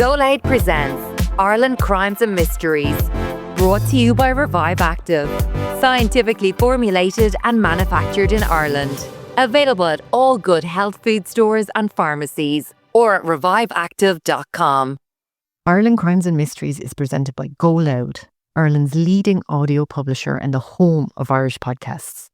Go Loud presents Ireland Crimes and Mysteries, brought to you by Revive Active, scientifically formulated and manufactured in Ireland. Available at all good health food stores and pharmacies, or at reviveactive.com. Ireland Crimes and Mysteries is presented by Go Loud, Ireland's leading audio publisher and the home of Irish podcasts.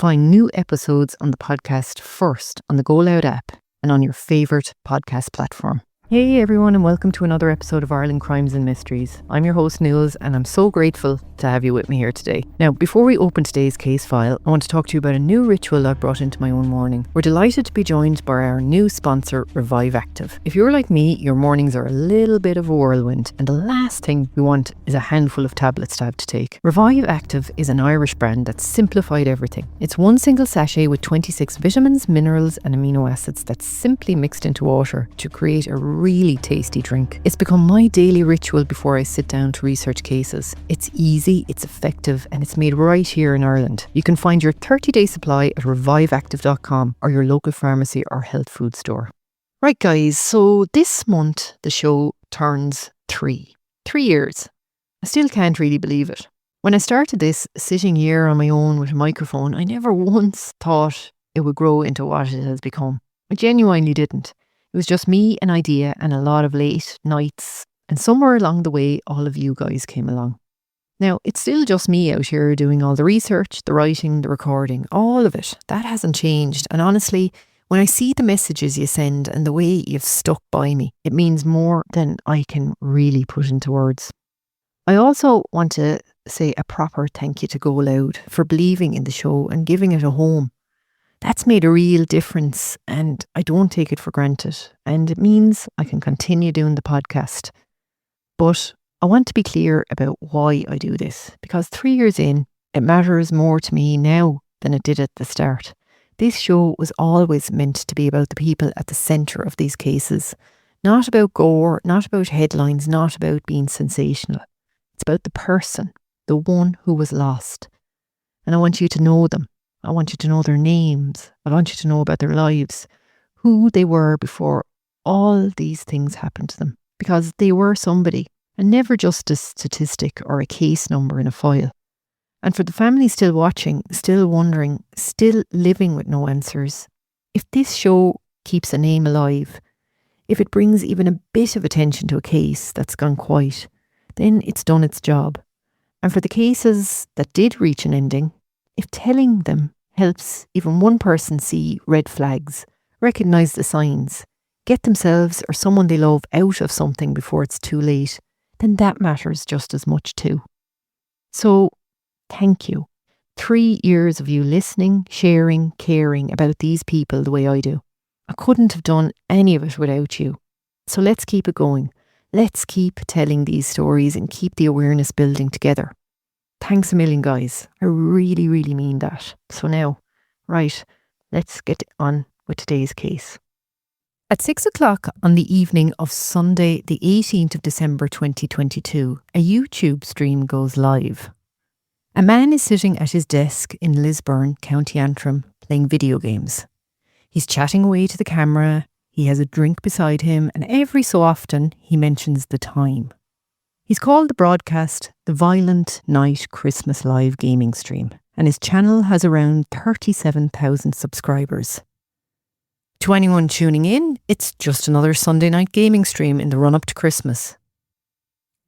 Find new episodes on the podcast first on the Go Loud app and on your favourite podcast platform. Hey everyone, and welcome to another episode of Ireland Crimes and Mysteries. I'm your host Nules, and I'm so grateful to have you with me here today. Now, before we open today's case file, I want to talk to you about a new ritual I've brought into my own morning. We're delighted to be joined by our new sponsor, Revive Active. If you're like me, your mornings are a little bit of a whirlwind, and the last thing we want is a handful of tablets to have to take. Revive Active is an Irish brand that's simplified everything. It's one single sachet with 26 vitamins, minerals and amino acids that's simply mixed into water to create a really tasty drink. It's become my daily ritual before I sit down to research cases. It's easy, it's effective, and it's made right here in Ireland. You can find your 30-day supply at reviveactive.com or your local pharmacy or health food store. Right guys, so this month the show turns 3 years. I still can't really believe it. When I started this, sitting here on my own with a microphone, I never once thought it would grow into what it has become. I genuinely didn't. It was just me, an idea, and a lot of late nights, and somewhere along the way, all of you guys came along. Now, it's still just me out here doing all the research, the writing, the recording, all of it. That hasn't changed, and honestly, when I see the messages you send and the way you've stuck by me, it means more than I can really put into words. I also want to say a proper thank you to Go Loud for believing in the show and giving it a home. That's made a real difference, and I don't take it for granted, and it means I can continue doing the podcast. But I want to be clear about why I do this, because 3 years in, it matters more to me now than it did at the start. This show was always meant to be about the people at the centre of these cases, not about gore, not about headlines, not about being sensational. It's about the person, the one who was lost, and I want you to know them. I want you to know their names. I want you to know about their lives, who they were before all these things happened to them, because they were somebody and never just a statistic or a case number in a file. And for the family still watching, still wondering, still living with no answers, if this show keeps a name alive, if it brings even a bit of attention to a case that's gone quiet, then it's done its job. And for the cases that did reach an ending, if telling them helps even one person see red flags, recognise the signs, get themselves or someone they love out of something before it's too late, then that matters just as much too. So, thank you. 3 years of you listening, sharing, caring about these people the way I do. I couldn't have done any of it without you. So let's keep it going. Let's keep telling these stories and keep the awareness building together. Thanks a million, guys. I really, really mean that. So now, right, let's get on with today's case. At 6 o'clock on the evening of Sunday, the 18th of December 2022, a YouTube stream goes live. A man is sitting at his desk in Lisburn, County Antrim, playing video games. He's chatting away to the camera, he has a drink beside him, and every so often he mentions the time. He's called the broadcast the Violent Night Christmas Live Gaming Stream, and his channel has around 37,000 subscribers. To anyone tuning in, it's just another Sunday night gaming stream in the run-up to Christmas.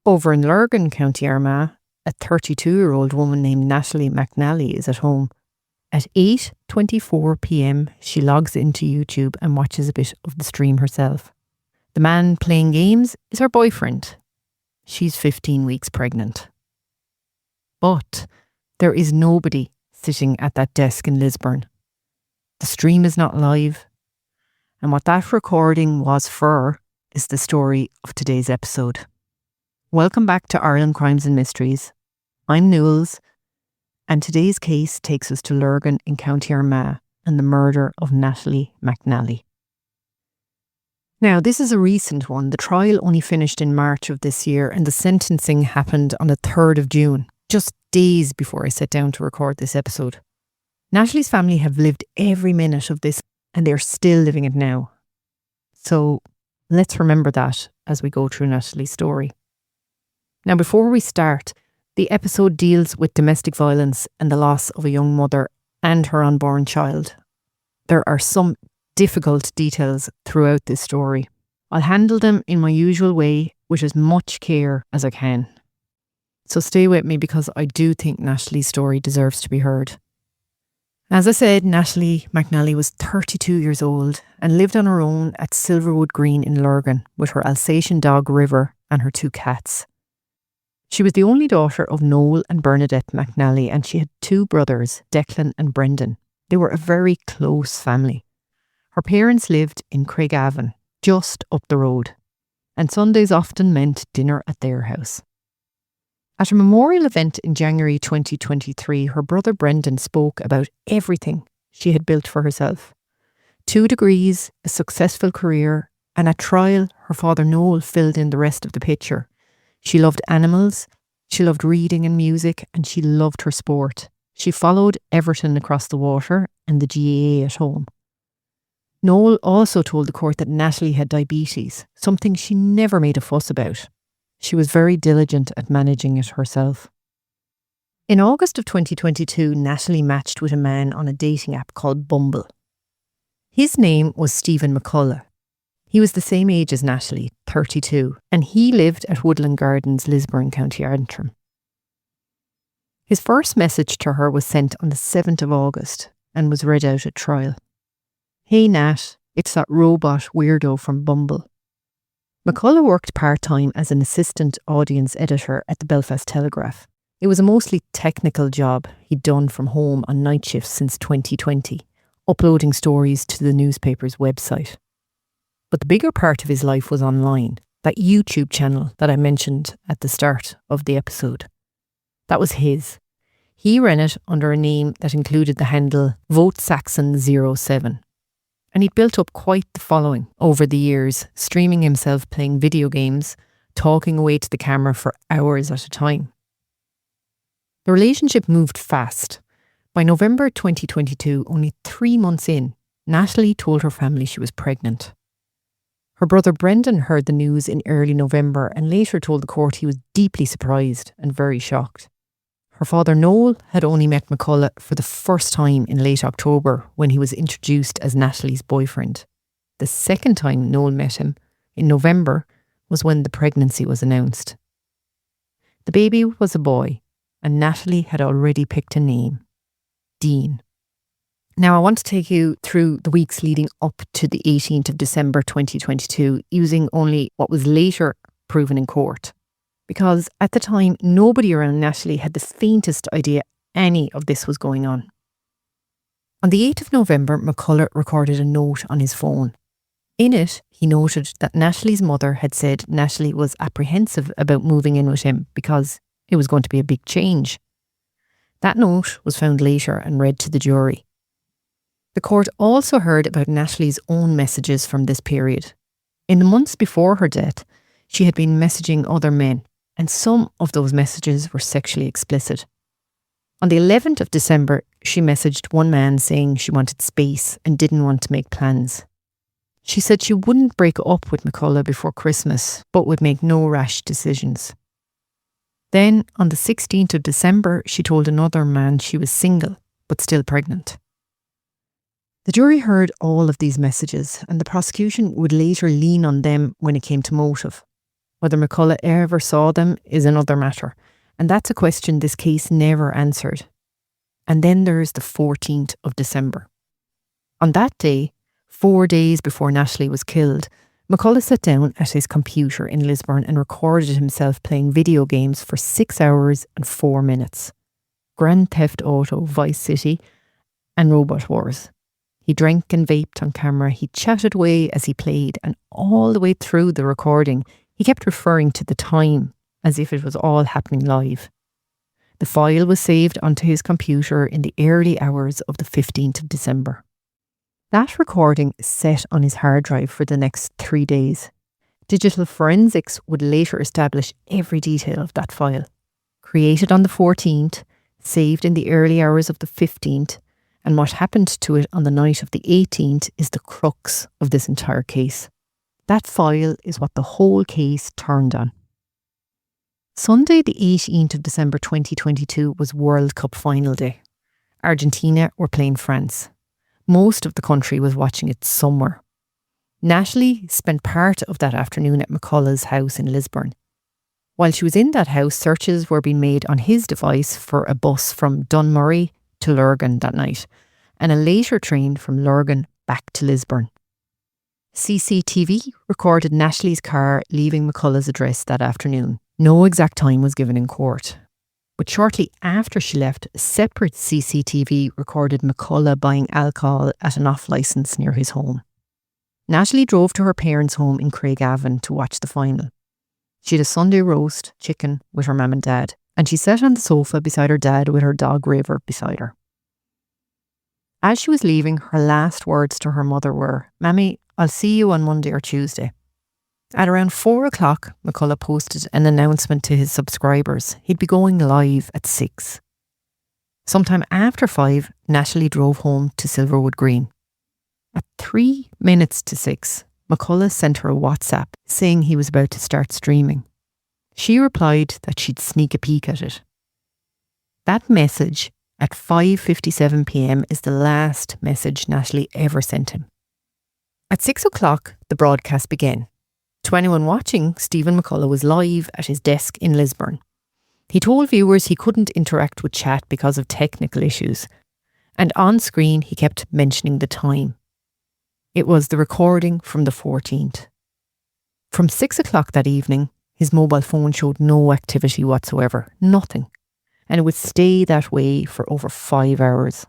Over in Lurgan, County Armagh, a 32-year-old woman named Natalie McNally is at home. At 8:24 p.m, she logs into YouTube and watches a bit of the stream herself. The man playing games is her boyfriend. She's 15 weeks pregnant. But there is nobody sitting at that desk in Lisburn. The stream is not live. And what that recording was for is the story of today's episode. Welcome back to Ireland Crimes and Mysteries. I'm Nules, and today's case takes us to Lurgan in County Armagh and the murder of Natalie McNally. Now, this is a recent one. The trial only finished in March of this year, and the sentencing happened on the 3rd of June, just days before I sat down to record this episode. Natalie's family have lived every minute of this, and they're still living it now. So let's remember that as we go through Natalie's story. Now, before we start, the episode deals with domestic violence and the loss of a young mother and her unborn child. There are some difficult details throughout this story. I'll handle them in my usual way with as much care as I can. So stay with me because I do think Natalie's story deserves to be heard. As I said, Natalie McNally was 32 years old and lived on her own at Silverwood Green in Lurgan with her Alsatian dog River and her 2 cats. She was the only daughter of Noel and Bernadette McNally, and she had 2 brothers, Declan and Brendan. They were a very close family. Her parents lived in Craigavon, just up the road, and Sundays often meant dinner at their house. At a memorial event in January 2023, her brother Brendan spoke about everything she had built for herself. 2 degrees, a successful career, and at trial, her father Noel filled in the rest of the picture. She loved animals, she loved reading and music, and she loved her sport. She followed Everton across the water and the GAA at home. Noel also told the court that Natalie had diabetes, something she never made a fuss about. She was very diligent at managing it herself. In August of 2022, Natalie matched with a man on a dating app called Bumble. His name was Stephen McCullough. He was the same age as Natalie, 32, and he lived at Woodland Gardens, Lisburn, County Antrim. His first message to her was sent on the 7th of August and was read out at trial. "Hey Nat, it's that robot weirdo from Bumble." McCullough worked part-time as an assistant audience editor at the Belfast Telegraph. It was a mostly technical job he'd done from home on night shifts since 2020, uploading stories to the newspaper's website. But the bigger part of his life was online, that YouTube channel that I mentioned at the start of the episode. That was his. He ran it under a name that included the handle VoteSaxon07. And he'd built up quite the following over the years, streaming himself playing video games, talking away to the camera for hours at a time. The relationship moved fast. By November 2022, only 3 months in, Natalie told her family she was pregnant. Her brother Brendan heard the news in early November and later told the court he was deeply surprised and very shocked. Her father Noel had only met McCullough for the first time in late October when he was introduced as Natalie's boyfriend. The second time Noel met him, in November, was when the pregnancy was announced. The baby was a boy, and Natalie had already picked a name: Dean. Now, I want to take you through the weeks leading up to the 18th of December 2022, using only what was later proven in court. Because at the time, nobody around Natalie had the faintest idea any of this was going on. On the 8th of November, McCullough recorded a note on his phone. In it, he noted that Natalie's mother had said Natalie was apprehensive about moving in with him because it was going to be a big change. That note was found later and read to the jury. The court also heard about Natalie's own messages from this period. In the months before her death, she had been messaging other men, and some of those messages were sexually explicit. On the 11th of December, she messaged one man saying she wanted space and didn't want to make plans. She said she wouldn't break up with McCullough before Christmas, but would make no rash decisions. Then, on the 16th of December, she told another man she was single, but still pregnant. The jury heard all of these messages, and the prosecution would later lean on them when it came to motive. Whether McCullough ever saw them is another matter, and that's a question this case never answered. And then there's the 14th of December. On that day, 4 days before Natalie was killed, McCullough sat down at his computer in Lisburn and recorded himself playing video games for 6 hours and 4 minutes. Grand Theft Auto, Vice City, and Robot Wars. He drank and vaped on camera, he chatted away as he played, and all the way through the recording, he kept referring to the time as if it was all happening live. The file was saved onto his computer in the early hours of the 15th of December. That recording sat on his hard drive for the next 3 days. Digital forensics would later establish every detail of that file. Created on the 14th, saved in the early hours of the 15th, and what happened to it on the night of the 18th is the crux of this entire case. That file is what the whole case turned on. Sunday the 18th of December 2022 was World Cup final day. Argentina were playing France. Most of the country was watching it somewhere. Natalie spent part of that afternoon at McCullough's house in Lisburn. While she was in that house, searches were being made on his device for a bus from Dunmurry to Lurgan that night, and a later train from Lurgan back to Lisburn. CCTV recorded Natalie's car leaving McCullough's address that afternoon. No exact time was given in court. But shortly after she left, a separate CCTV recorded McCullough buying alcohol at an off-licence near his home. Natalie drove to her parents' home in Craigavon to watch the final. She had a Sunday roast chicken with her mum and dad, and she sat on the sofa beside her dad with her dog River beside her. As she was leaving, her last words to her mother were, "Mammy, I'll see you on Monday or Tuesday." At around 4 o'clock, McCullough posted an announcement to his subscribers. He'd be going live at 6. Sometime after 5, Natalie drove home to Silverwood Green. At 3 minutes to 6, McCullough sent her a WhatsApp saying he was about to start streaming. She replied that she'd sneak a peek at it. That message at 5:57 p.m. is the last message Natalie ever sent him. At 6 o'clock, the broadcast began. To anyone watching, Stephen McCullough was live at his desk in Lisburn. He told viewers he couldn't interact with chat because of technical issues, and on screen he kept mentioning the time. It was the recording from the 14th. From 6 o'clock that evening, his mobile phone showed no activity whatsoever, nothing, and it would stay that way for over 5 hours.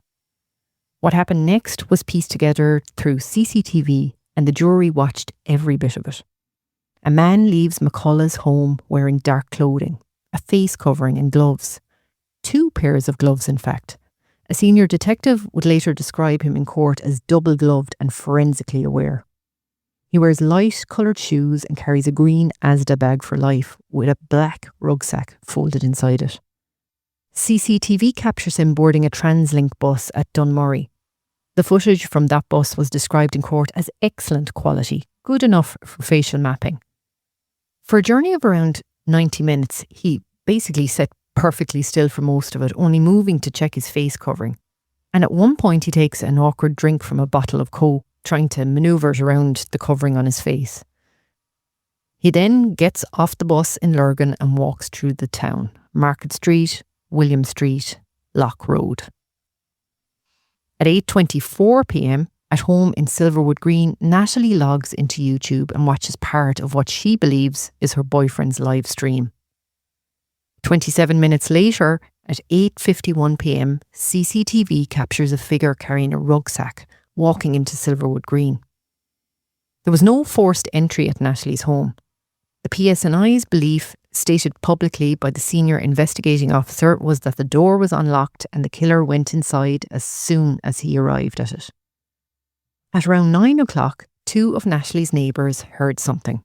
What happened next was pieced together through CCTV, and the jury watched every bit of it. A man leaves McCullough's home wearing dark clothing, a face covering and gloves. 2 pairs of gloves, in fact. A senior detective would later describe him in court as double-gloved and forensically aware. He wears light-coloured shoes and carries a green Asda bag for life with a black rucksack folded inside it. CCTV captures him boarding a TransLink bus at Dunmurry. The footage from that bus was described in court as excellent quality, good enough for facial mapping. For a journey of around 90 minutes, he basically sat perfectly still for most of it, only moving to check his face covering. And at one point he takes an awkward drink from a bottle of Coke, trying to manoeuvre it around the covering on his face. He then gets off the bus in Lurgan and walks through the town, Market Street, William Street, Loch Road. At 8:24 p.m, at home in Silverwood Green, Natalie logs into YouTube and watches part of what she believes is her boyfriend's live stream. 27 minutes later, at 8:51 p.m, CCTV captures a figure carrying a rucksack walking into Silverwood Green. There was no forced entry at Natalie's home. The PSNI's belief, stated publicly by the senior investigating officer, was that the door was unlocked and the killer went inside as soon as he arrived at it. At around 9 o'clock, 2 of Natalie's neighbours heard something.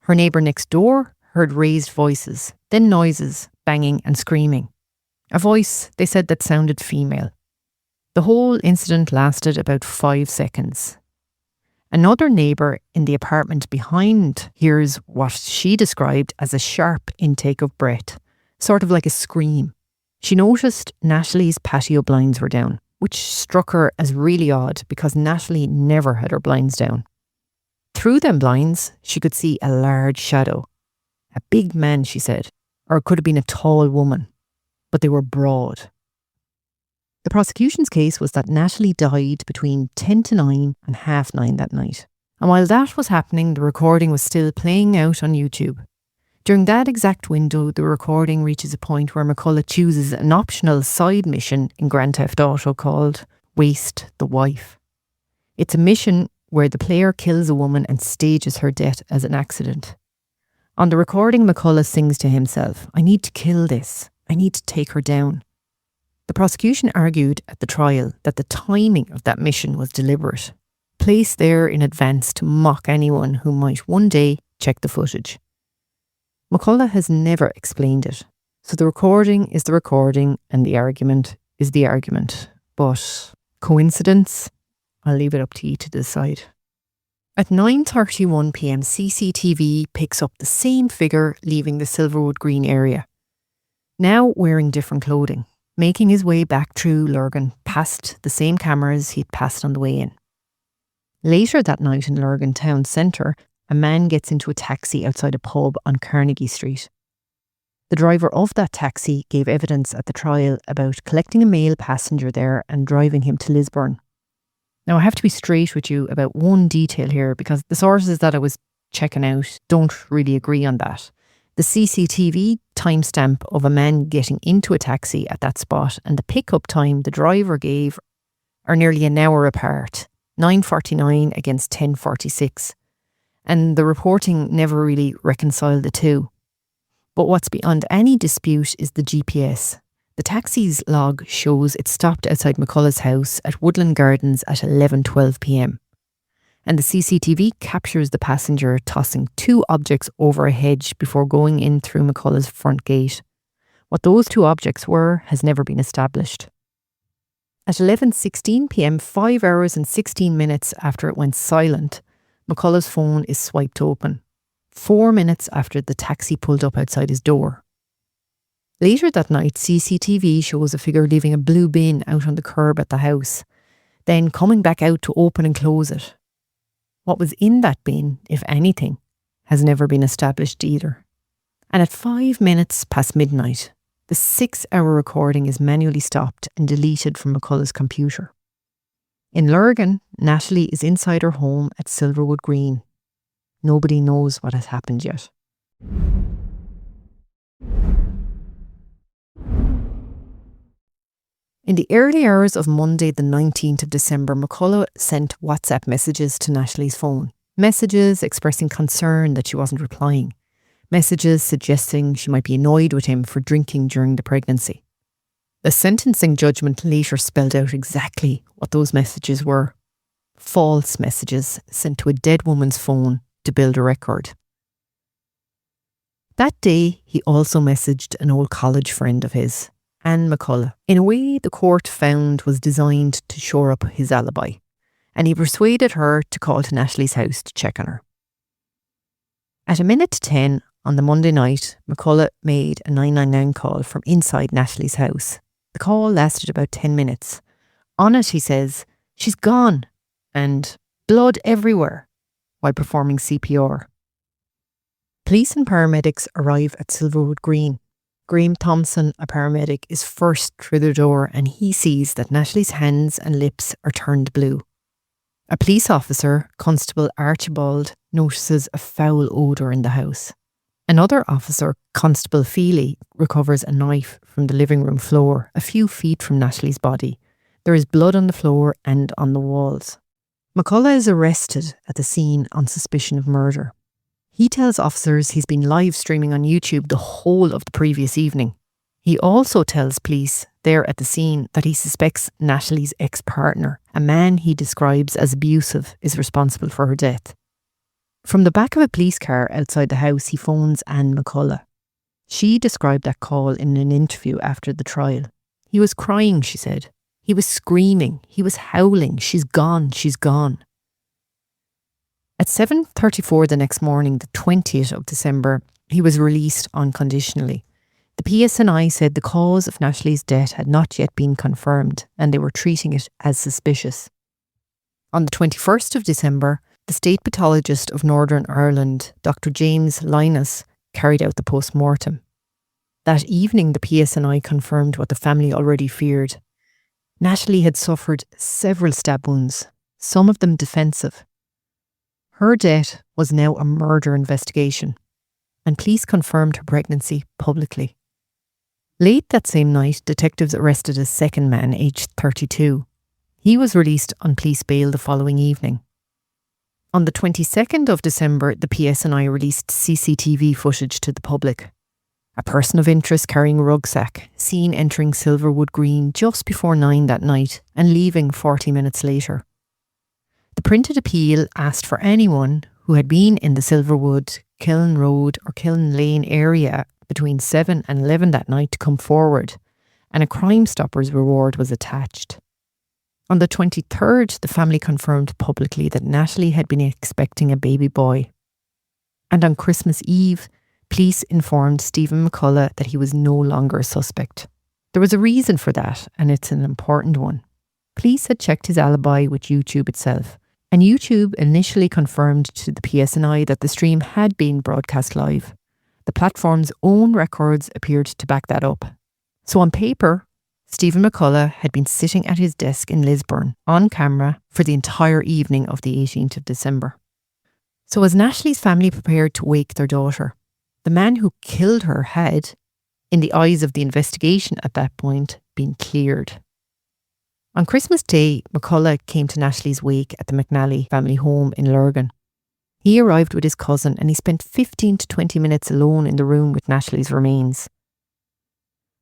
Her neighbour next door heard raised voices, then noises, banging and screaming. A voice, they said, that sounded female. The whole incident lasted about 5 seconds. Another neighbour in the apartment behind hears what she described as a sharp intake of breath, sort of like a scream. She noticed Natalie's patio blinds were down, which struck her as really odd because Natalie never had her blinds down. Through them blinds, she could see a large shadow. A big man, she said, or it could have been a tall woman, but they were broad. The prosecution's case was that Natalie died between 10 to 9 and 9:30 that night. And while that was happening, the recording was still playing out on YouTube. During that exact window, the recording reaches a point where McCullough chooses an optional side mission in Grand Theft Auto called Waste the Wife. It's a mission where the player kills a woman and stages her death as an accident. On the recording, McCullough sings to himself, "I need to kill this. I need to take her down." The prosecution argued at the trial that the timing of that mission was deliberate, placed there in advance to mock anyone who might one day check the footage. McCullough has never explained it, so the recording is the recording and the argument is the argument. But coincidence? I'll leave it up to you to decide. At 9:31 p.m, CCTV picks up the same figure leaving the Silverwood Green area, now wearing different clothing, making his way back through Lurgan past the same cameras he'd passed on the way in. Later that night in Lurgan town centre, a man gets into a taxi outside a pub on Carnegie Street. The driver of that taxi gave evidence at the trial about collecting a male passenger there and driving him to Lisburn. Now, I have to be straight with you about one detail here because the sources that I was checking out don't really agree on that. The CCTV timestamp of a man getting into a taxi at that spot and the pickup time the driver gave are nearly an hour apart, 9:49 against 10:46. And the reporting never really reconciled the two. But what's beyond any dispute is the GPS. The taxi's log shows it stopped outside McCullough's house at Woodland Gardens at 11:12 p.m. And the CCTV captures the passenger tossing two objects over a hedge before going in through McCullough's front gate. What those two objects were has never been established. At 11:16 p.m, 5 hours and 16 minutes after it went silent, McCullough's phone is swiped open, 4 minutes after the taxi pulled up outside his door. Later that night, CCTV shows a figure leaving a blue bin out on the curb at the house, then coming back out to open and close it. What was in that bin, if anything, has never been established either. And at 5 minutes past midnight, the 6-hour recording is manually stopped and deleted from McCullough's computer. In Lurgan, Natalie is inside her home at Silverwood Green. Nobody knows what has happened yet. In the early hours of Monday the 19th of December, McCullough sent WhatsApp messages to Natalie's phone. Messages expressing concern that she wasn't replying. Messages suggesting she might be annoyed with him for drinking during the pregnancy. The sentencing judgment later spelled out exactly what those messages were. False messages sent to a dead woman's phone to build a record. That day, he also messaged an old college friend of his, Anne McCullough, in a way the court found was designed to shore up his alibi, and he persuaded her to call to Natalie's house to check on her. At 10:01 on the Monday night, McCullough made a 999 call from inside Natalie's house. The call lasted about 10 minutes. On it, he says, "She's gone," and "blood everywhere," while performing CPR. Police and paramedics arrive at Silverwood Green. Graham Thompson, a paramedic, is first through the door and he sees that Natalie's hands and lips are turned blue. A police officer, Constable Archibald, notices a foul odour in the house. Another officer, Constable Feely, recovers a knife from the living room floor a few feet from Natalie's body. There is blood on the floor and on the walls. McCullough is arrested at the scene on suspicion of murder. He tells officers he's been live streaming on YouTube the whole of the previous evening. He also tells police there at the scene that he suspects Natalie's ex-partner, a man he describes as abusive, is responsible for her death. From the back of a police car outside the house, he phones Anne McCullough. She described that call in an interview after the trial. He was crying, she said. He was screaming. He was howling. "She's gone, she's gone." At 7:34 the next morning, the 20th of December, he was released unconditionally. The PSNI said the cause of Natalie's death had not yet been confirmed and they were treating it as suspicious. On the 21st of December, the State Pathologist of Northern Ireland, Dr. James Linus, carried out the post-mortem. That evening, the PSNI confirmed what the family already feared. Natalie had suffered several stab wounds, some of them defensive. Her death was now a murder investigation, and police confirmed her pregnancy publicly. Late that same night, detectives arrested a second man, aged 32. He was released on police bail the following evening. On the 22nd of December, the PSNI released CCTV footage to the public. A person of interest carrying a rucksack, seen entering Silverwood Green just before 9 that night and leaving 40 minutes later. The printed appeal asked for anyone who had been in the Silverwood, Kiln Road or Kiln Lane area between 7 and 11 that night to come forward, and a Crime Stoppers reward was attached. On the 23rd, the family confirmed publicly that Natalie had been expecting a baby boy. And on Christmas Eve, police informed Stephen McCullough that he was no longer a suspect. There was a reason for that, and it's an important one. Police had checked his alibi with YouTube itself, and YouTube initially confirmed to the PSNI that the stream had been broadcast live. The platform's own records appeared to back that up. So on paper, Stephen McCullough had been sitting at his desk in Lisburn, on camera, for the entire evening of the 18th of December. So as Natalie's family prepared to wake their daughter, the man who killed her had, in the eyes of the investigation at that point, been cleared. On Christmas Day, McCullough came to Natalie's wake at the McNally family home in Lurgan. He arrived with his cousin and he spent 15 to 20 minutes alone in the room with Natalie's remains.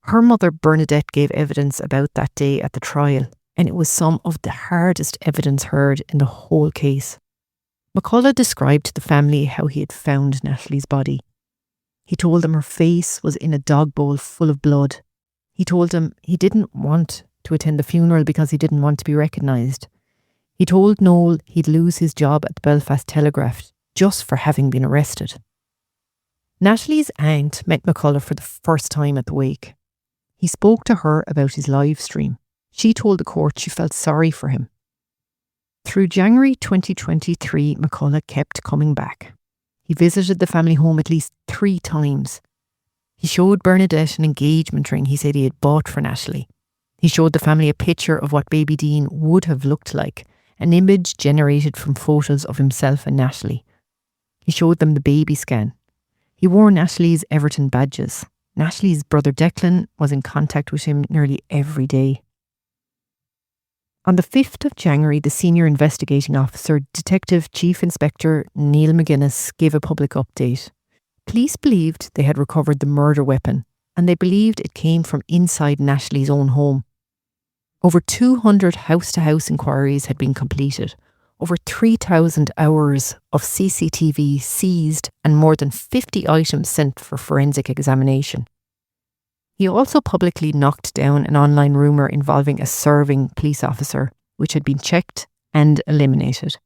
Her mother Bernadette gave evidence about that day at the trial, and it was some of the hardest evidence heard in the whole case. McCullough described to the family how he had found Natalie's body. He told them her face was in a dog bowl full of blood. He told them he didn't want to attend the funeral because he didn't want to be recognised. He told Noel he'd lose his job at the Belfast Telegraph just for having been arrested. Natalie's aunt met McCullough for the first time at the wake. He spoke to her about his live stream. She told the court she felt sorry for him. Through January 2023, McCullough kept coming back. He visited the family home at least 3 times. He showed Bernadette an engagement ring he said he had bought for Natalie. He showed the family a picture of what baby Dean would have looked like, an image generated from photos of himself and Natalie. He showed them the baby scan. He wore Natalie's Everton badges. Natalie's brother Declan was in contact with him nearly every day. On the 5th of January, the senior investigating officer, Detective Chief Inspector Neil McGuinness, gave a public update. Police believed they had recovered the murder weapon, and they believed it came from inside Natalie's own home. Over 200 house-to-house inquiries had been completed, over 3,000 hours of CCTV seized, and more than 50 items sent for forensic examination. He also publicly knocked down an online rumour involving a serving police officer, which had been checked and eliminated.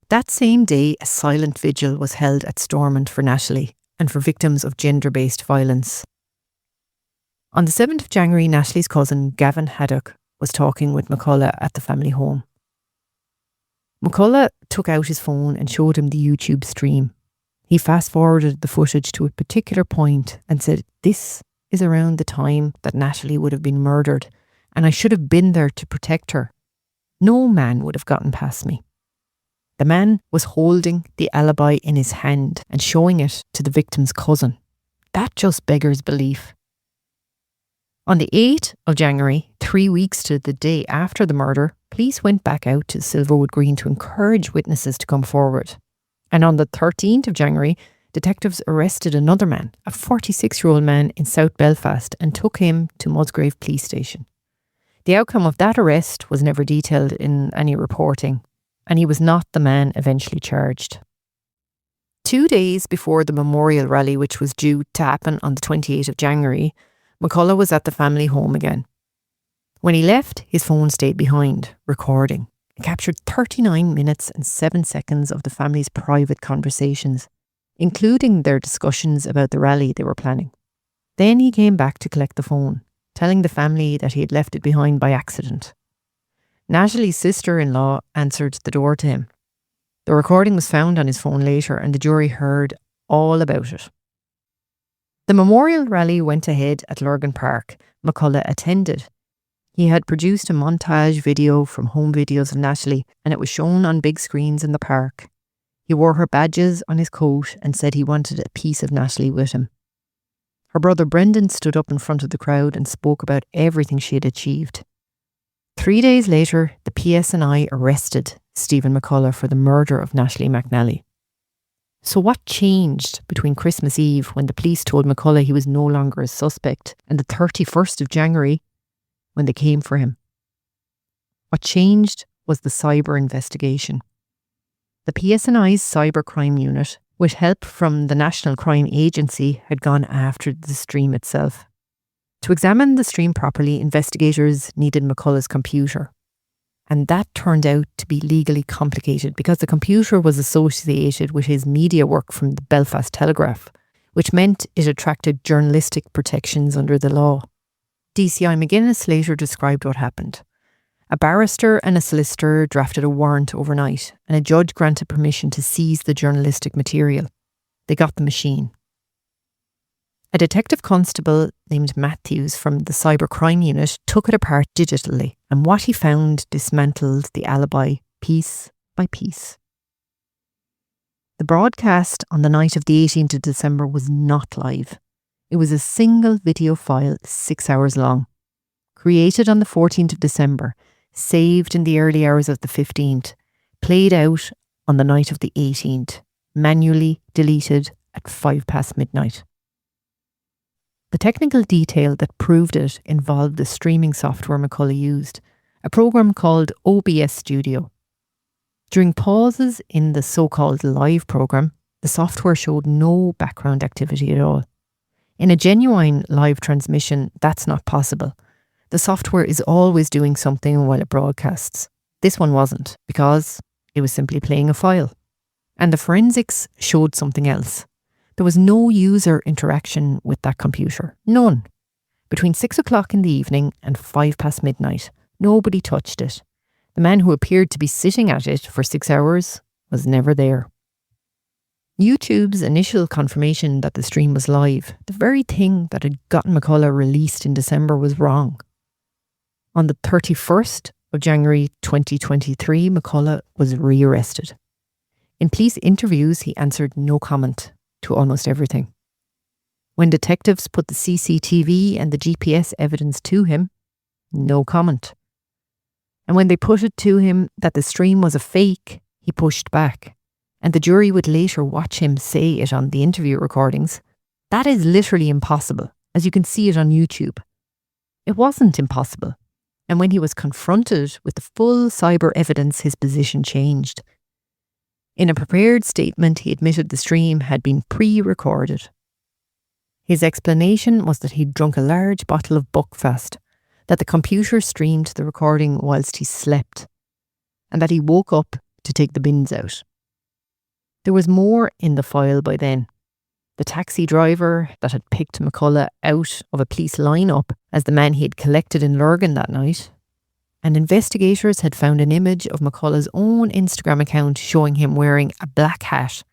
That same day, a silent vigil was held at Stormont for Natalie and for victims of gender-based violence. On the 7th of January, Natalie's cousin, Gavin Haddock, was talking with McCullough at the family home. McCullough took out his phone and showed him the YouTube stream. He fast-forwarded the footage to a particular point and said, "This is around the time that Natalie would have been murdered, and I should have been there to protect her. No man would have gotten past me." The man was holding the alibi in his hand and showing it to the victim's cousin. That just beggars belief. On the 8th of January, 3 weeks to the day after the murder, police went back out to Silverwood Green to encourage witnesses to come forward. And on the 13th of January, detectives arrested another man, a 46-year-old man in South Belfast, and took him to Musgrave Police Station. The outcome of that arrest was never detailed in any reporting, and he was not the man eventually charged. 2 days before the memorial rally, which was due to happen on the 28th of January, McCullough was at the family home again. When he left, his phone stayed behind, recording. It captured 39 minutes and 7 seconds of the family's private conversations, including their discussions about the rally they were planning. Then he came back to collect the phone, telling the family that he had left it behind by accident. Natalie's sister-in-law answered the door to him. The recording was found on his phone later, and the jury heard all about it. The memorial rally went ahead at Lurgan Park. McCullough attended. He had produced a montage video from home videos of Natalie, and it was shown on big screens in the park. He wore her badges on his coat and said he wanted a piece of Natalie with him. Her brother Brendan stood up in front of the crowd and spoke about everything she had achieved. 3 days later, the PSNI arrested Stephen McCullough for the murder of Natalie McNally. So what changed between Christmas Eve, when the police told McCullough he was no longer a suspect, and the 31st of January, when they came for him? What changed was the cyber investigation. The PSNI's cybercrime unit, with help from the National Crime Agency, had gone after the stream itself. To examine the stream properly, investigators needed McCullough's computer. And that turned out to be legally complicated because the computer was associated with his media work from the Belfast Telegraph, which meant it attracted journalistic protections under the law. DCI McGuinness later described what happened. A barrister and a solicitor drafted a warrant overnight, and a judge granted permission to seize the journalistic material. They got the machine. A detective constable named Matthews from the cybercrime unit took it apart digitally, and what he found dismantled the alibi piece by piece. The broadcast on the night of the 18th of December was not live. It was a single video file 6 hours long, created on the 14th of December, saved in the early hours of the 15th, played out on the night of the 18th, manually deleted at 5 past midnight. The technical detail that proved it involved the streaming software McCullough used, a program called OBS Studio. During pauses in the so-called live program, the software showed no background activity at all. In a genuine live transmission, that's not possible. The software is always doing something while it broadcasts. This one wasn't, because it was simply playing a file. And the forensics showed something else. There was no user interaction with that computer. None. Between 6 o'clock in the evening and 5 past midnight, nobody touched it. The man who appeared to be sitting at it for 6 hours was never there. YouTube's initial confirmation that the stream was live, the very thing that had gotten McCullough released in December, was wrong. On the 31st of January 2023, McCullough was rearrested. In police interviews, he answered no comment to almost everything. When detectives put the CCTV and the GPS evidence to him, no comment. And when they put it to him that the stream was a fake, he pushed back. And the jury would later watch him say it on the interview recordings. That is literally impossible, as you can see it on YouTube. It wasn't impossible. And when he was confronted with the full cyber evidence, his position changed. In a prepared statement, he admitted the stream had been pre-recorded. His explanation was that he'd drunk a large bottle of Buckfast, that the computer streamed the recording whilst he slept, and that he woke up to take the bins out. There was more in the file by then. The taxi driver that had picked McCullough out of a police lineup as the man he had collected in Lurgan that night. And investigators had found an image of McCullough's own Instagram account showing him wearing a black hat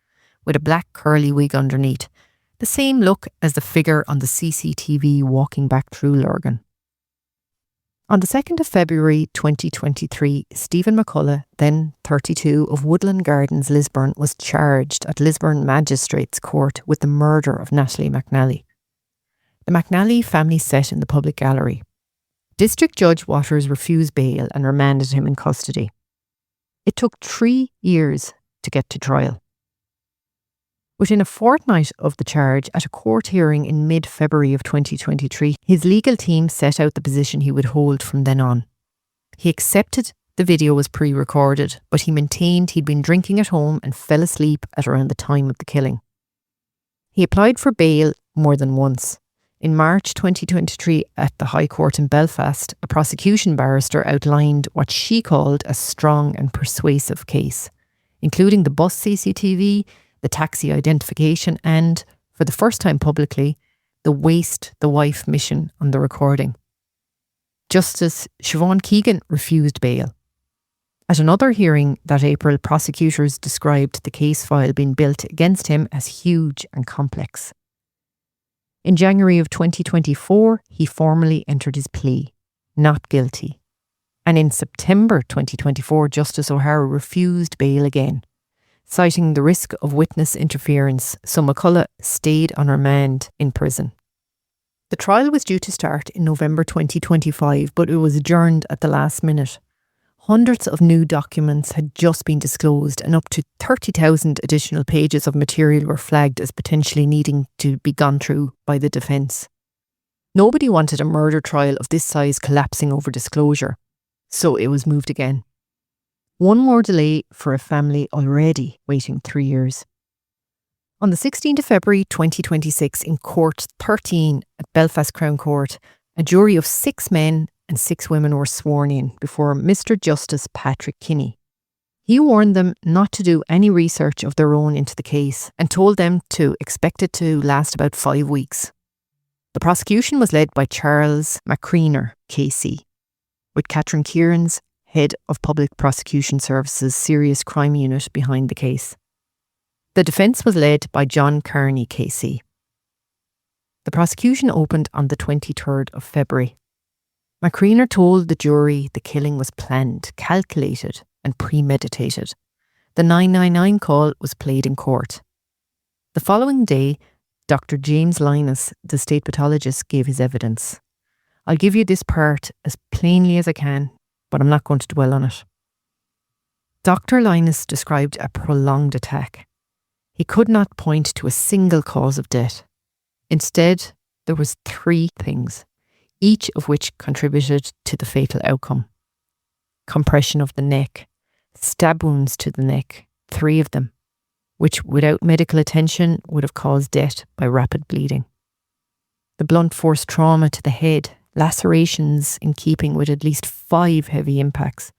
with a black curly wig underneath, the same look as the figure on the CCTV walking back through Lurgan. On the 2nd of February 2023, Stephen McCullough, then 32, of Woodland Gardens, Lisburn, was charged at Lisburn Magistrates Court with the murder of Natalie McNally. The McNally family sat in the public gallery. District Judge Waters refused bail and remanded him in custody. It took 3 years to get to trial. Within a fortnight of the charge, at a court hearing in mid-February of 2023, his legal team set out the position he would hold from then on. He accepted the video was pre-recorded, but he maintained he'd been drinking at home and fell asleep at around the time of the killing. He applied for bail more than once. In March 2023, at the High Court in Belfast, a prosecution barrister outlined what she called a strong and persuasive case, including the bus CCTV, the taxi identification and, for the first time publicly, the waste the wife mission on the recording. Justice Siobhan Keegan refused bail. At another hearing that April, prosecutors described the case file being built against him as huge and complex. In January of 2024, he formally entered his plea, not guilty. And in September 2024, Justice O'Hara refused bail again, citing the risk of witness interference, so McCullough stayed on remand in prison. The trial was due to start in November 2025, but it was adjourned at the last minute. Hundreds of new documents had just been disclosed and up to 30,000 additional pages of material were flagged as potentially needing to be gone through by the defence. Nobody wanted a murder trial of this size collapsing over disclosure, so it was moved again. One more delay for a family already waiting 3 years. On the 16th of February 2026, in Court 13 at Belfast Crown Court, A jury of 6 men and 6 women were sworn in before Mr. Justice Patrick Kinney. He warned them not to do any research of their own into the case and told them to expect it to last about 5 weeks. The prosecution was led by Charles McCreener, KC, with Catherine Kieran's head of Public Prosecution Services Serious Crime Unit behind the case. The defence was led by John Kearney, KC. The prosecution opened on the 23rd of February. McCreener told the jury the killing was planned, calculated and premeditated. The 999 call was played in court. The following day, Dr. James Linus, the state pathologist, gave his evidence. I'll give you this part as plainly as I can, but I'm not going to dwell on it. Dr. Linus described a prolonged attack. He could not point to a single cause of death. Instead, there was 3 things, each of which contributed to the fatal outcome. Compression of the neck, stab wounds to the neck, 3 of them, which without medical attention would have caused death by rapid bleeding. The blunt force trauma to the head, lacerations in keeping with at least 5 heavy impacts,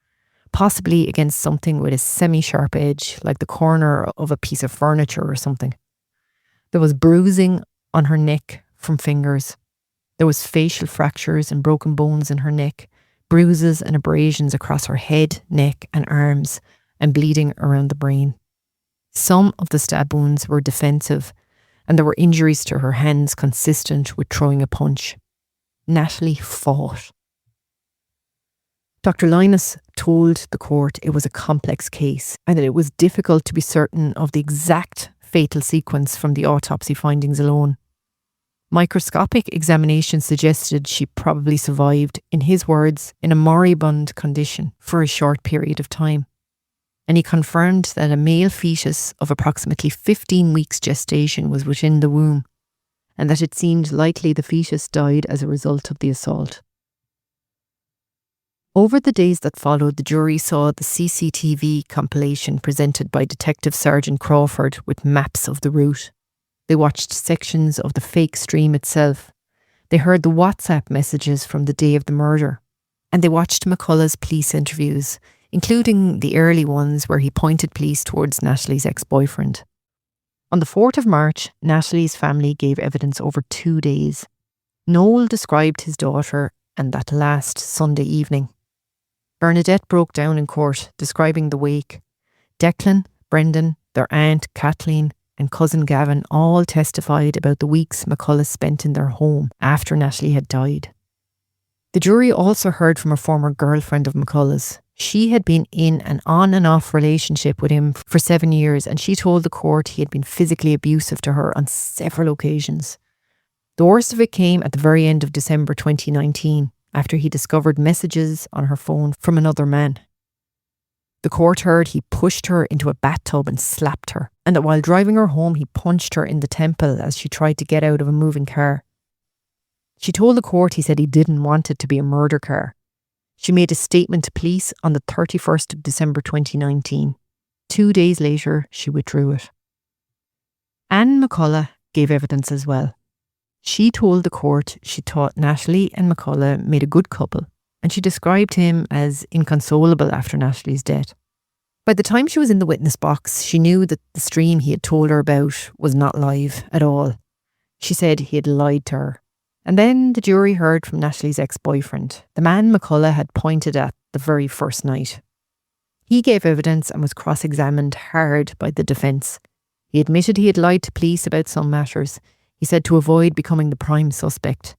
possibly against something with a semi-sharp edge, like the corner of a piece of furniture or something. There was bruising on her neck from fingers. There was facial fractures and broken bones in her neck, bruises and abrasions across her head, neck and arms, and bleeding around the brain. Some of the stab wounds were defensive, and there were injuries to her hands consistent with throwing a punch. Natalie fought. Dr. Linus told the court it was a complex case and that it was difficult to be certain of the exact fatal sequence from the autopsy findings alone. Microscopic examination suggested she probably survived, in his words, in a moribund condition for a short period of time. And he confirmed that a male fetus of approximately 15 weeks gestation was within the womb, and that it seemed likely the fetus died as a result of the assault. Over the days that followed, the jury saw the CCTV compilation presented by Detective Sergeant Crawford with maps of the route. They watched sections of the fake stream itself. They heard the WhatsApp messages from the day of the murder. And they watched McCullough's police interviews, including the early ones where he pointed police towards Natalie's ex-boyfriend. On the 4th of March, Natalie's family gave evidence over 2 days. Noel described his daughter and that last Sunday evening. Bernadette broke down in court, describing the wake. Declan, Brendan, their aunt Kathleen and cousin Gavin all testified about the weeks McCullough spent in their home after Natalie had died. The jury also heard from a former girlfriend of McCullough's. She had been in an on and off relationship with him for 7 years, and she told the court he had been physically abusive to her on several occasions. The worst of it came at the very end of December 2019, after he discovered messages on her phone from another man. The court heard he pushed her into a bathtub and slapped her, and that while driving her home he punched her in the temple as she tried to get out of a moving car. She told the court he said he didn't want it to be a murder car. She made a statement to police on the 31st of December 2019. 2 days later, she withdrew it. Anne McCullough gave evidence as well. She told the court she thought Natalie and McCullough made a good couple, and she described him as inconsolable after Natalie's death. By the time she was in the witness box, she knew that the stream he had told her about was not live at all. She said he had lied to her. And then the jury heard from Natalie's ex-boyfriend, the man McCullough had pointed at the very first night. He gave evidence and was cross-examined hard by the defence. He admitted he had lied to police about some matters. He said to avoid becoming the prime suspect.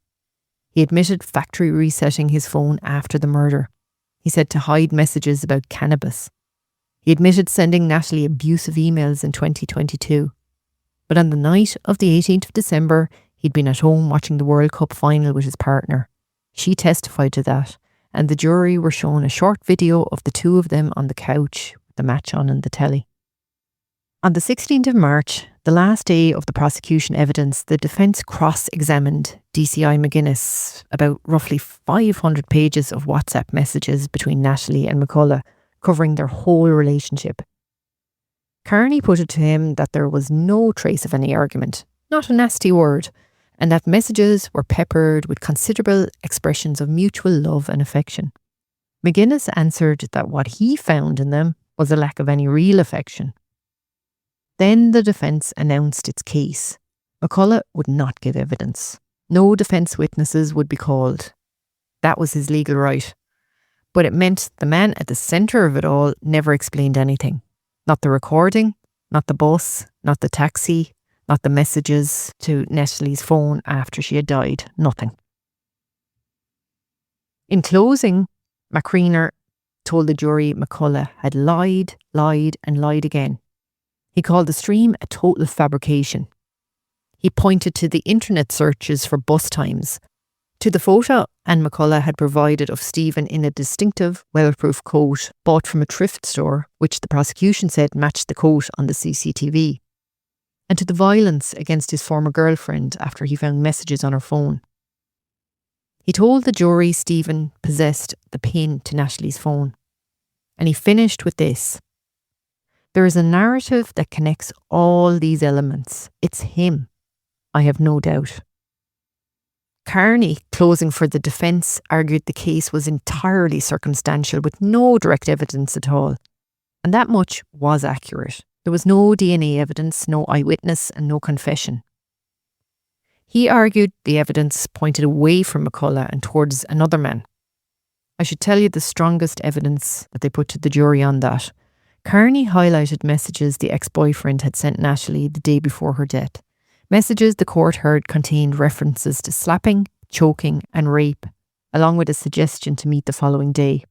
He admitted factory resetting his phone after the murder. He said to hide messages about cannabis. He admitted sending Natalie abusive emails in 2022. But on the night of the 18th of December, he'd been at home watching the World Cup final with his partner. She testified to that, and the jury were shown a short video of the two of them on the couch with the match on the telly. On the 16th of March, the last day of the prosecution evidence, the defence cross-examined DCI McGuinness about roughly 500 pages of WhatsApp messages between Natalie and McCullough, covering their whole relationship. Carney put it to him that there was no trace of any argument, not a nasty word, and that messages were peppered with considerable expressions of mutual love and affection. McGuinness answered that what he found in them was a lack of any real affection. Then the defence announced its case. McCullough would not give evidence. No defence witnesses would be called. That was his legal right. But it meant the man at the centre of it all never explained anything. Not the recording, not the bus, not the taxi, not the messages to Natalie's phone after she had died. Nothing. In closing, McCreener told the jury McCullough had lied, and lied again. He called the stream a total fabrication. He pointed to the internet searches for bus times, to the photo Anne McCullough had provided of Stephen in a distinctive, weatherproof coat bought from a thrift store, which the prosecution said matched the coat on the CCTV, and to the violence against his former girlfriend after he found messages on her phone. He told the jury Stephen possessed the pin to Natalie's phone, and he finished with this. There is a narrative that connects all these elements. It's him, I have no doubt. Carney, closing for the defence, argued the case was entirely circumstantial with no direct evidence at all. And that much was accurate. There was no DNA evidence, no eyewitness and no confession. He argued the evidence pointed away from McCullough and towards another man. I should tell you the strongest evidence that they put to the jury on that. Carney highlighted messages the ex-boyfriend had sent Natalie the day before her death. Messages the court heard contained references to slapping, choking and rape, along with a suggestion to meet the following day.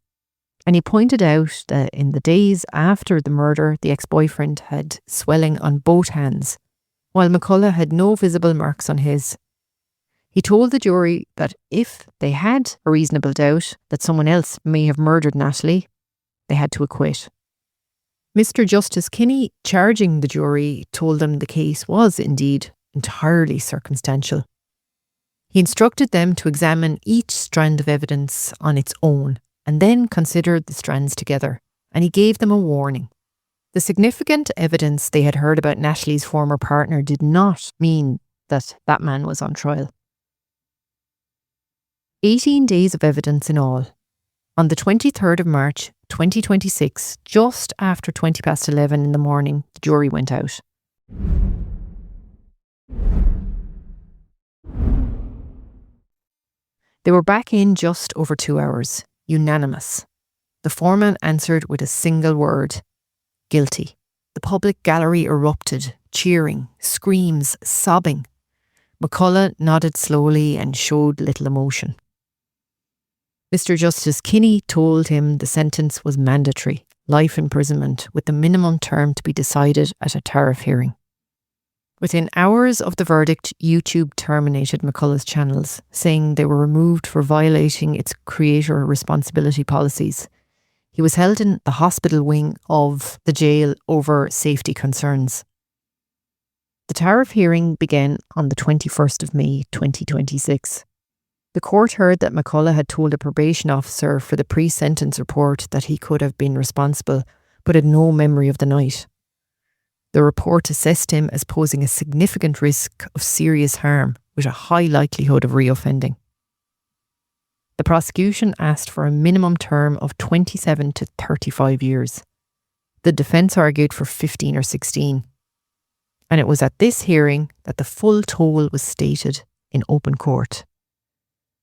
And he pointed out that in the days after the murder, the ex-boyfriend had swelling on both hands, while McCullough had no visible marks on his. He told the jury that if they had a reasonable doubt that someone else may have murdered Natalie, they had to acquit. Mr. Justice Kinney, charging the jury, told them the case was indeed entirely circumstantial. He instructed them to examine each strand of evidence on its own and then consider the strands together, and he gave them a warning. The significant evidence they had heard about Natalie's former partner did not mean that that man was on trial. 18 days of evidence in all. On the 23rd of March 2026, just after 11:20 in the morning, the jury went out. They were back in just over 2 hours, unanimous. The foreman answered with a single word: guilty. The public gallery erupted, cheering, screams, sobbing. McCullough nodded slowly and showed little emotion. Mr. Justice Kinney told him the sentence was mandatory, life imprisonment, with the minimum term to be decided at a tariff hearing. Within hours of the verdict, YouTube terminated McCullough's channels, saying they were removed for violating its creator responsibility policies. He was held in the hospital wing of the jail over safety concerns. The tariff hearing began on the 21st of May 2026. The court heard that McCullough had told a probation officer for the pre-sentence report that he could have been responsible, but had no memory of the night. The report assessed him as posing a significant risk of serious harm with a high likelihood of reoffending. The prosecution asked for a minimum term of 27 to 35 years. The defence argued for 15 or 16. And it was at this hearing that the full toll was stated in open court.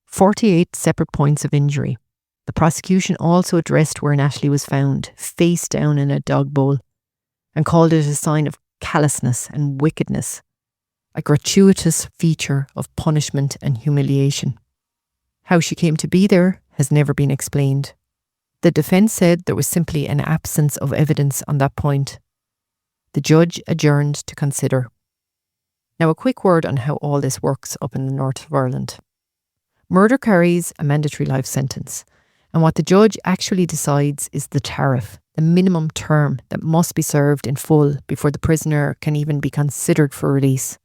48 separate points of injury. The prosecution also addressed where Natalie was found, face down in a dog bowl, and called it a sign of callousness and wickedness, a gratuitous feature of punishment and humiliation. How she came to be there has never been explained. The defence said there was simply an absence of evidence on that point. The judge adjourned to consider. Now a quick word on how all this works up in the north of Ireland. Murder carries a mandatory life sentence, and what the judge actually decides is the tariff, the minimum term that must be served in full before the prisoner can even be considered for release.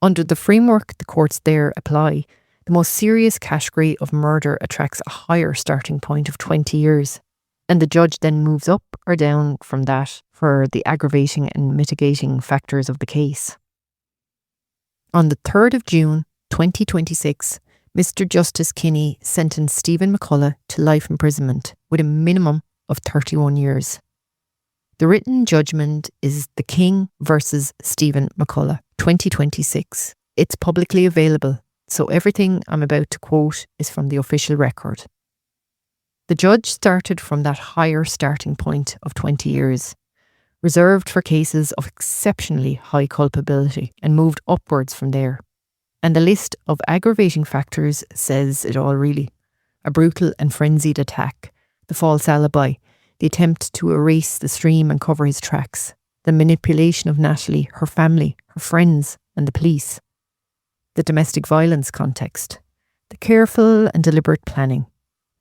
Under the framework the courts there apply, the most serious category of murder attracts a higher starting point of 20 years, and the judge then moves up or down from that for the aggravating and mitigating factors of the case. On the 3rd of June 2026, Mr. Justice Kinney sentenced Stephen McCullough to life imprisonment with a minimum of 31 years. The written judgment is The King versus Stephen McCullough, 2026. It's publicly available, so everything I'm about to quote is from the official record. The judge started from that higher starting point of 20 years, reserved for cases of exceptionally high culpability, and moved upwards from there. And the list of aggravating factors says it all really. A brutal and frenzied attack, the false alibi, the attempt to erase the stream and cover his tracks, the manipulation of Natalie, her family, her friends, and the police, the domestic violence context, the careful and deliberate planning,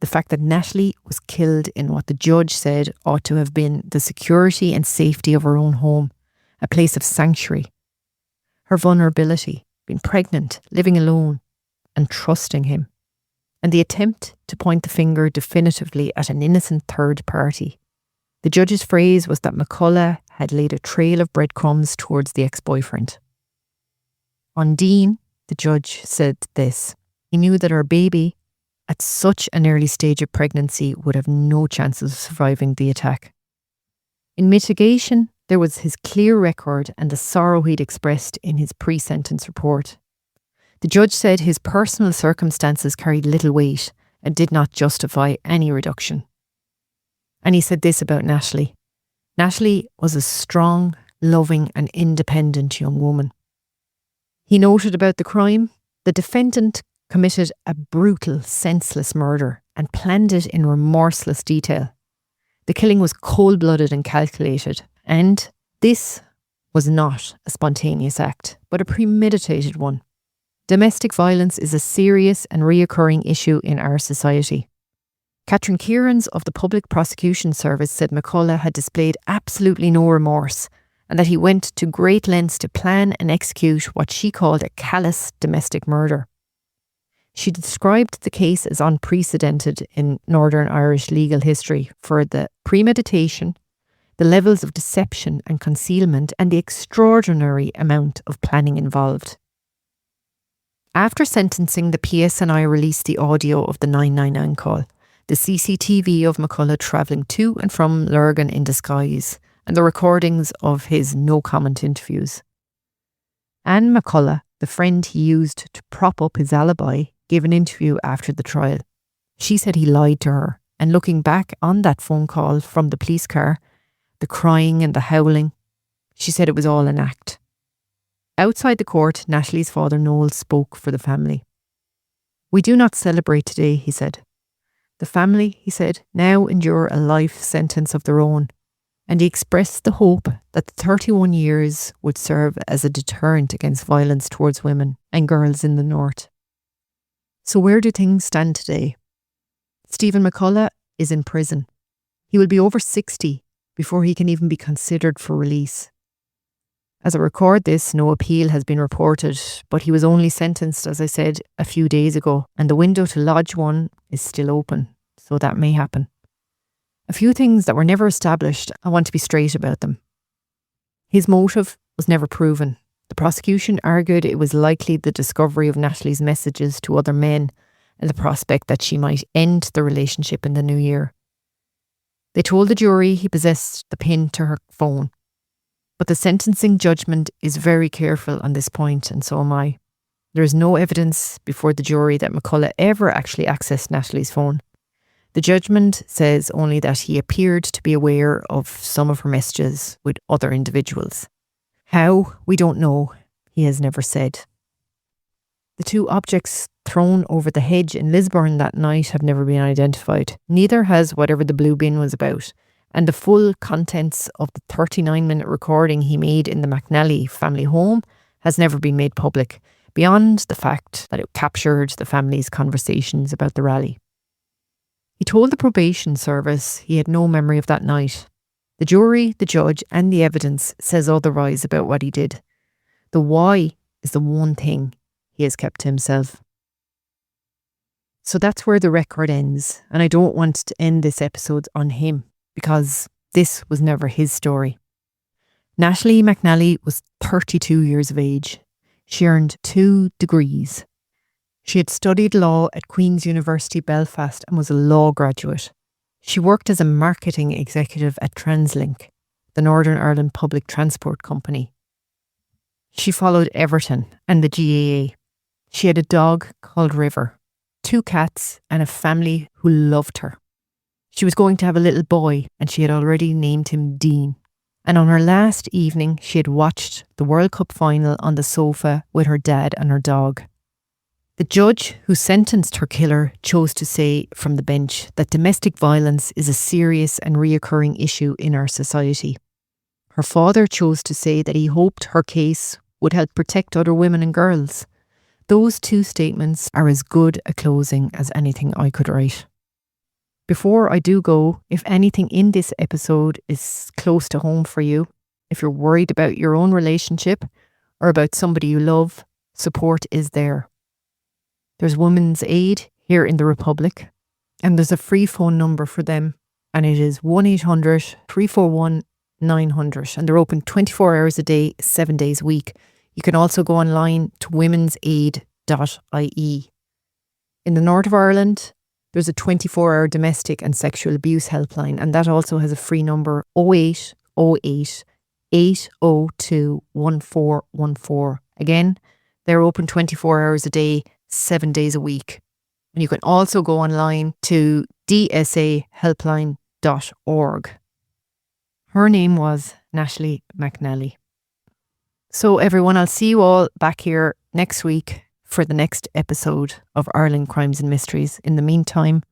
the fact that Natalie was killed in what the judge said ought to have been the security and safety of her own home, a place of sanctuary, her vulnerability, being pregnant, living alone, and trusting him, and the attempt to point the finger definitively at an innocent third party. The judge's phrase was that McCullough had laid a trail of breadcrumbs towards the ex-boyfriend. On Dean, the judge said this: he knew that her baby, at such an early stage of pregnancy, would have no chance of surviving the attack. In mitigation, there was his clear record and the sorrow he'd expressed in his pre-sentence report. The judge said his personal circumstances carried little weight and did not justify any reduction. And he said this about Natalie. Natalie was a strong, loving and independent young woman. He noted about the crime: the defendant committed a brutal, senseless murder and planned it in remorseless detail. The killing was cold-blooded and calculated, and this was not a spontaneous act, but a premeditated one. Domestic violence is a serious and reoccurring issue in our society. Catherine Kieran's of the Public Prosecution Service said McCullough had displayed absolutely no remorse and that he went to great lengths to plan and execute what she called a callous domestic murder. She described the case as unprecedented in Northern Irish legal history for the premeditation, the levels of deception and concealment, and the extraordinary amount of planning involved. After sentencing, the PSNI released the audio of the 999 call, the CCTV of McCullough travelling to and from Lurgan in disguise, and the recordings of his no-comment interviews. Anne McCullough, the friend he used to prop up his alibi, gave an interview after the trial. She said he lied to her, and looking back on that phone call from the police car, the crying and the howling, she said it was all an act. Outside the court, Natalie's father Nules spoke for the family. "We do not celebrate today," he said. "The family," he said, "now endure a life sentence of their own," and he expressed the hope that the 31 years would serve as a deterrent against violence towards women and girls in the North. So where do things stand today? Stephen McCullough is in prison. He will be over 60 before he can even be considered for release. As I record this, no appeal has been reported, but he was only sentenced, as I said, a few days ago, and the window to lodge one is still open, so that may happen. A few things that were never established, I want to be straight about them. His motive was never proven. The prosecution argued it was likely the discovery of Natalie's messages to other men and the prospect that she might end the relationship in the new year. They told the jury he possessed the pin to her phone. But the sentencing judgment is very careful on this point, and so am I. There is no evidence before the jury that McCullough ever actually accessed Natalie's phone. The judgment says only that he appeared to be aware of some of her messages with other individuals. How? We don't know. He has never said. The two objects thrown over the hedge in Lisburn that night have never been identified. Neither has whatever the blue bin was about. And the full contents of the 39-minute recording he made in the McNally family home has never been made public, beyond the fact that it captured the family's conversations about the rally. He told the probation service he had no memory of that night. The jury, the judge and the evidence says otherwise about what he did. The why is the one thing he has kept to himself. So that's where the record ends, and I don't want to end this episode on him, because this was never his story. Natalie McNally was 32 years of age. She earned 2 degrees. She had studied law at Queen's University Belfast and was a law graduate. She worked as a marketing executive at TransLink, the Northern Ireland public transport company. She followed Everton and the GAA. She had a dog called River, 2 cats and a family who loved her. She was going to have a little boy and she had already named him Dean. And on her last evening, she had watched the World Cup final on the sofa with her dad and her dog. The judge who sentenced her killer chose to say from the bench that domestic violence is a serious and reoccurring issue in our society. Her father chose to say that he hoped her case would help protect other women and girls. Those 2 statements are as good a closing as anything I could write. Before I do go, if anything in this episode is close to home for you, if you're worried about your own relationship or about somebody you love, support is there. There's Women's Aid here in the Republic, and there's a free phone number for them, and it is 1-800-341-900, and they're open 24 hours a day, 7 days a week. You can also go online to womensaid.ie. In the north of Ireland, there's a 24-hour domestic and sexual abuse helpline, and that also has a free number, 0808 802 1414. Again, they're open 24 hours a day, 7 days a week. And you can also go online to dsahelpline.org. Her name was Natalie McNally. So everyone, I'll see you all back here next week for the next episode of Ireland Crimes and Mysteries. In the meantime,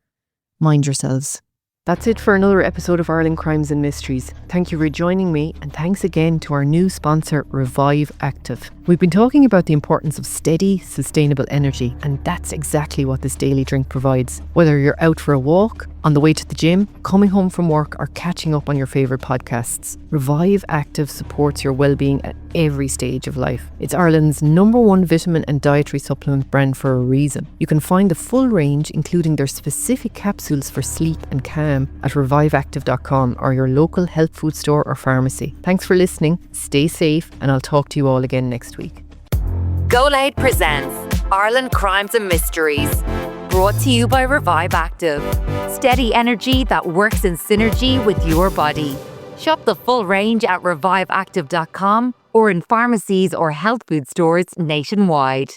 mind yourselves. That's it for another episode of Ireland Crimes and Mysteries. Thank you for joining me, and thanks again to our new sponsor, Revive Active. We've been talking about the importance of steady, sustainable energy, and that's exactly what this daily drink provides. Whether you're out for a walk, on the way to the gym, coming home from work, or catching up on your favourite podcasts, Revive Active supports your well-being at every stage of life. It's Ireland's #1 vitamin and dietary supplement brand for a reason. You can find the full range, including their specific capsules for sleep and calm, at reviveactive.com or your local health food store or pharmacy. Thanks for listening, stay safe, and I'll talk to you all again next week. Go Loud presents Ireland Crimes and Mysteries. Brought to you by Revive Active. Steady energy that works in synergy with your body. Shop the full range at reviveactive.com or in pharmacies or health food stores nationwide.